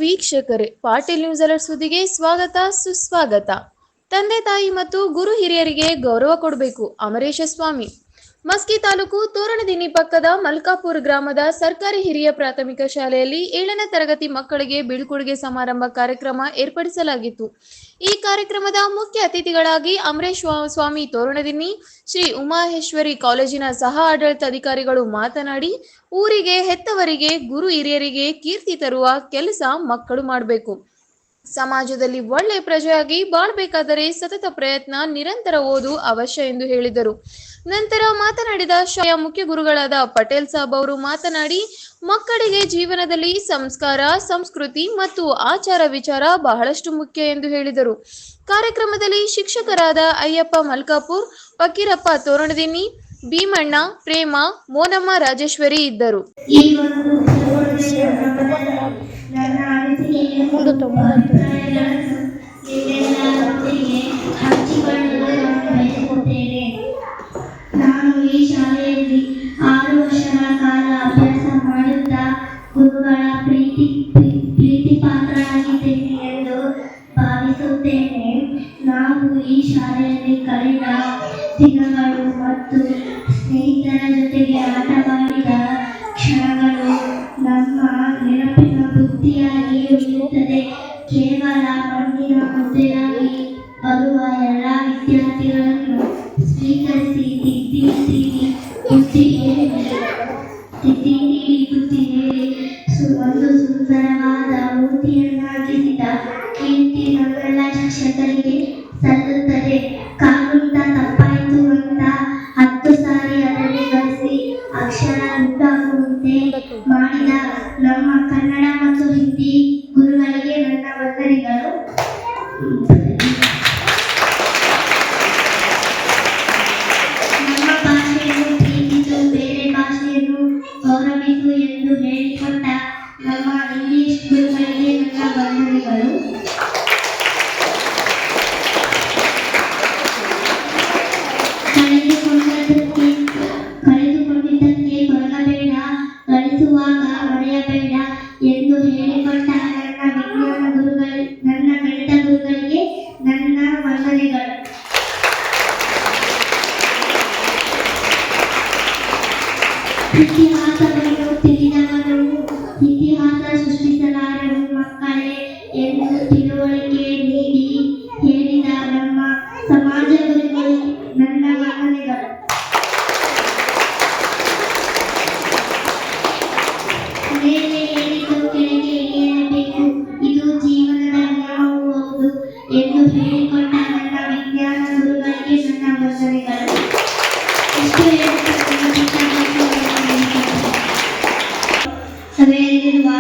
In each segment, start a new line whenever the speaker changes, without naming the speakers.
ವೀಕ್ಷಕರೇ, Patil news alert ಸುದ್ದಿಗೆ ಸ್ವಾಗತ ಸುಸ್ವಾಗತ. ತಂದೆ ತಾಯಿ ಮತ್ತು ಗುರು ಹಿರಿಯರಿಗೆ ಗೌರವ ಕೊಡಬೇಕು. ಅಮರೇಶ ಸ್ವಾಮಿ. ಮಸ್ಕಿ ತಾಲೂಕು ತೋರಣದಿನ್ನಿ ಪಕ್ಕದ ಮಲ್ಕಾಪುರ ಗ್ರಾಮದ ಸರ್ಕಾರಿ ಹಿರಿಯ ಪ್ರಾಥಮಿಕ ಶಾಲೆಯಲ್ಲಿ 7ನೇ ತರಗತಿ ಮಕ್ಕಳಿಗೆ ಬೀಳ್ಕೊಡುಗೆ ಸಮಾರಂಭ ಕಾರ್ಯಕ್ರಮ ಏರ್ಪಡಿಸಲಾಗಿತ್ತು. ಈ ಕಾರ್ಯಕ್ರಮದ ಮುಖ್ಯ ಅತಿಥಿಗಳಾಗಿ ಅಮರೇಶ ಸ್ವಾಮಿ ತೋರಣದಿನ್ನಿ, ಶ್ರೀ ಉಮಾಹೇಶ್ವರಿ ಕಾಲೇಜಿನ ಸಹ ಆಡಳಿತಾಧಿಕಾರಿಗಳು ಮಾತನಾಡಿ, ಊರಿಗೆ ಹೆತ್ತವರಿಗೆ ಗುರು ಹಿರಿಯರಿಗೆ ಕೀರ್ತಿ ತರುವ ಕೆಲಸ ಮಕ್ಕಳು ಮಾಡಬೇಕು. ಸಮಾಜದಲ್ಲಿ ಒಳ್ಳೆ ಪ್ರಜೆಯಾಗಿ ಬಾಳ್ಬೇಕಾದರೆ ಸತತ ಪ್ರಯತ್ನ, ನಿರಂತರ ಓದು ಅವಶ್ಯ ಎಂದು ಹೇಳಿದರು. ನಂತರ ಮಾತನಾಡಿದ ಶಾಲೆಯ ಮುಖ್ಯ ಗುರುಗಳಾದ ಪಟೇಲ್ ಸಾಬ್ ಅವರು ಮಾತನಾಡಿ, ಮಕ್ಕಳಿಗೆ ಜೀವನದಲ್ಲಿ ಸಂಸ್ಕಾರ, ಸಂಸ್ಕೃತಿ ಮತ್ತು ಆಚಾರ ವಿಚಾರ ಬಹಳಷ್ಟು ಮುಖ್ಯ ಎಂದು ಹೇಳಿದರು. ಕಾರ್ಯಕ್ರಮದಲ್ಲಿ ಶಿಕ್ಷಕರಾದ ಅಯ್ಯಪ್ಪ ಮಲ್ಕಾಪುರ್, ಫಕೀರಪ್ಪ ತೋರಣದಿನ್ನಿ, ಭೀಮಣ್ಣ, ಪ್ರೇಮ, ಮೋನಮ್ಮ, ರಾಜೇಶ್ವರಿ ಇದ್ದರು.
ನಾನು ಈ ಶಾಲೆಯಲ್ಲಿ 6 ವರ್ಷಗಳ ಕಾಲ ಅಭ್ಯಾಸ ಮಾಡುತ್ತಾ ಗುರುಗಳ ಪ್ರೀತಿ ಪಾತ್ರರಾಗಿದ್ದೇನೆ ಎಂದು ಭಾವಿಸುತ್ತೇನೆ. ನಾವು ಈ ಶಾಲೆಯಲ್ಲಿ ಕಳೆದ ದಿನಗಳು ಮತ್ತು ಸ್ನೇಹಿತರ ಜೊತೆಗೆ ಆಟವಾಡಿದ ಕ್ಷಣಗಳು ನಮ್ಮ ನೆನಪಿನ ಬುದ್ಧಿಯಾಗಿ ಉಳಿಯುತ್ತದೆ. ಕೇವಲ ಮಣ್ಣಿನ ಮುದ್ದೆಯಾಗಿ ಬರುವ ಎಲ್ಲ ವಿದ್ಯಾರ್ಥಿಗಳನ್ನು ಸ್ವೀಕರಿಸಿ ಬುದ್ಧಿ ಹೇಳಿ ಒಂದು ಸುಂದರವಾದ ಮೂರ್ತಿಯನ್ನಾಗಿಸಿದ ಕೀರ್ತಿ ನಮ್ಮೆಲ್ಲ ಶಿಕ್ಷಕರಿಗೆ ಸಲ್ಲುತ್ತದೆ. ಕಾನೂನಿಂದ ತಪ್ಪಾಯಿತು ಅಂತ 10 ಸಾರಿ ಅದನ್ನೇ ಬಳಸಿ ಅಕ್ಷರ ಉಂಟಾಗುವಂತೆ ಮಾಡಿದ ನಮ್ಮ ಕನ್ನಡ ಮತ್ತು ಹಿಂದಿ ಗುರುಗಳಿಗೆ ನನ್ನ ವಂದನೆಗಳು. ನಮ್ಮ ಭಾಷೆಯನ್ನು ಪ್ರೀತಿಸು, ಬೇರೆ ಭಾಷೆಯನ್ನು ಗೌರವಿಸು ಎಂದು ಹೇಳಿಕೊಟ್ಟ ನಮ್ಮ ಇಂಗ್ಲಿಷ್ ಗುರುಗಳಿಗೆ ನನ್ನ ವಂದನೆಗಳು. ಕಳೆದುಕೊಂಡಿದ್ದಕ್ಕೆ ಕೊರಗಬೇಡ, ಗಳಿಸುವಾಗ ಮರೆಯಬೇಡ ಎಂದು ಹೇಳಿಕೊಟ್ಟ ನನ್ನ ಗಣಿತ ಗುರುಗಳಿಗೆ ನನ್ನ ವಂದನೆಗಳು. ಇತಿಹಾಸವನ್ನು ತಿಳಿದವನು ಇತಿಹಾಸ ಸೃಷ್ಟಿಸಲಾರನು ಮಕ್ಕಳೇ ಎಂದು ತಿಳುವಳಿಕೆ ನೀಡಿ ಹೇಳಿದ ನಮ್ಮ ಸಮಾಜ ಗುರುಗಳು ನನ್ನ ವಂದನೆಗಳು. ಮೇಲೆ ಹೇಳಿದ್ದು ಕೆಳಗೆ ಇಳಿಯಬೇಕು, ಇದು ಜೀವನದ ನಿಯಮವೂ ಹೌದು ಎಂದು ಹೇಳಿಕೊಟ್ಟ ನನ್ನ ವಿಜ್ಞಾನ ಗುರುಗಳಿಗೆ ನನ್ನ ವಂದನೆಗಳು. ಸಭೆಯಲ್ಲಿರುವ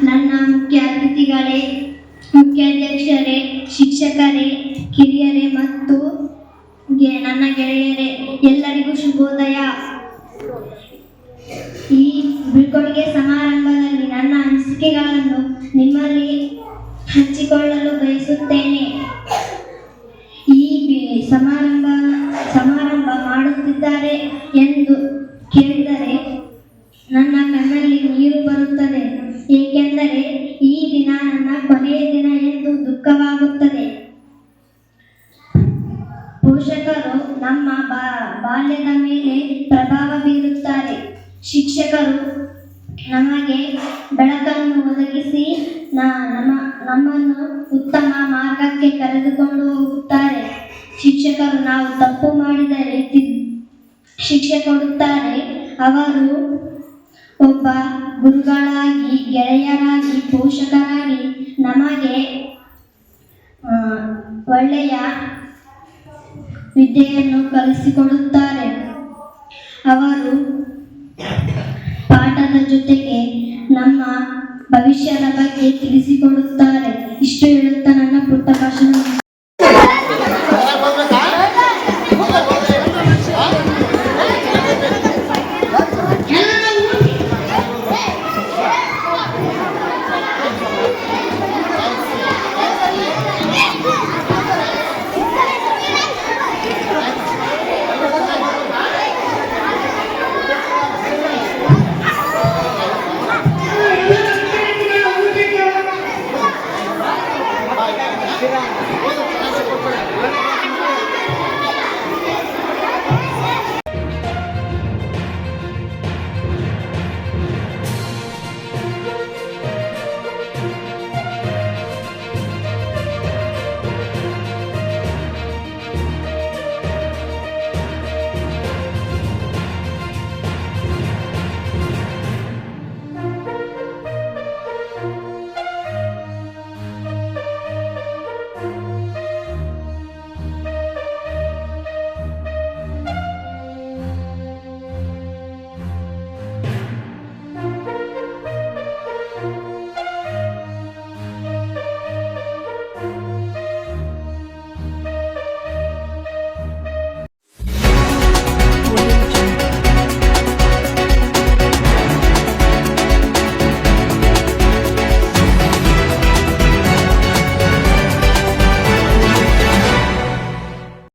ನನ್ನ ಮುಖ್ಯ ಅತಿಥಿಗಳೇ, ಮುಖ್ಯಾಧ್ಯಕ್ಷರೇ, ಶಿಕ್ಷಕರೇ, ಕಿರಿಯರೇ ಮತ್ತು ನನ್ನ ಗೆಳೆಯರೇ, ಎಲ್ಲರಿಗೂ ಶುಭೋದಯ. ಈ ಬೀಳ್ಕೊಡುಗೆ ಸಮಾರಂಭದಲ್ಲಿ ನನ್ನ ಅನಿಸಿಕೆಗಳನ್ನು ನಿಮ್ಮಲ್ಲಿ ಹಂಚಿಕೊಳ್ಳಲು ಬಯಸುತ್ತೇನೆ. ಈ ಸಮಾರಂಭ ಮಾಡುತ್ತಿದ್ದಾರೆ ಎಂದು ಕೇಳಿದರೆ ನನ್ನ ಕಣ್ಣಲ್ಲಿ ನೀರು ಬರುತ್ತದೆ. ಏಕೆಂದರೆ ಈ ದಿನ ನನ್ನ ಕೊನೆಯ ದಿನ ಎಂದು ದುಃಖವಾಗುತ್ತದೆ. ಪೋಷಕರು ನಮ್ಮ ಬಾಲ್ಯದ ಮೇಲೆ ಪ್ರಭಾವ ಬೀರುತ್ತಾರೆ. ಶಿಕ್ಷಕರು ನಮಗೆ ಬೆಳಕನ್ನು ಒದಗಿಸಿ ನಮ್ಮನ್ನು ಉತ್ತಮ ಮಾರ್ಗಕ್ಕೆ ಕರೆದುಕೊಂಡು ಹೋಗುತ್ತಾರೆ. ಶಿಕ್ಷಕರು ನಾವು ತಪ್ಪು ಮಾಡಿದರೆ ಶಿಕ್ಷೆ ಕೊಡುತ್ತಾರೆ. ಅವರು ಒಬ್ಬ ಗುರುಗಳಾಗಿ, ಗೆಳೆಯರಾಗಿ, ಪೋಷಕರಾಗಿ ನಮಗೆ ಒಳ್ಳೆಯ ವಿದ್ಯೆಯನ್ನು ಕಲಿಸಿಕೊಡುತ್ತಾರೆ. ಅವರು ಪಾಠದ ಜೊತೆಗೆ ನಮ್ಮ ಭವಿಷ್ಯದ ಬಗ್ಗೆ ತಿಳಿಸಿಕೊಡುತ್ತಾರೆ. ಇಷ್ಟು ಹೇಳುತ್ತಾ ನನ್ನ ಪುಟ್ಟ ಭಾಷಣ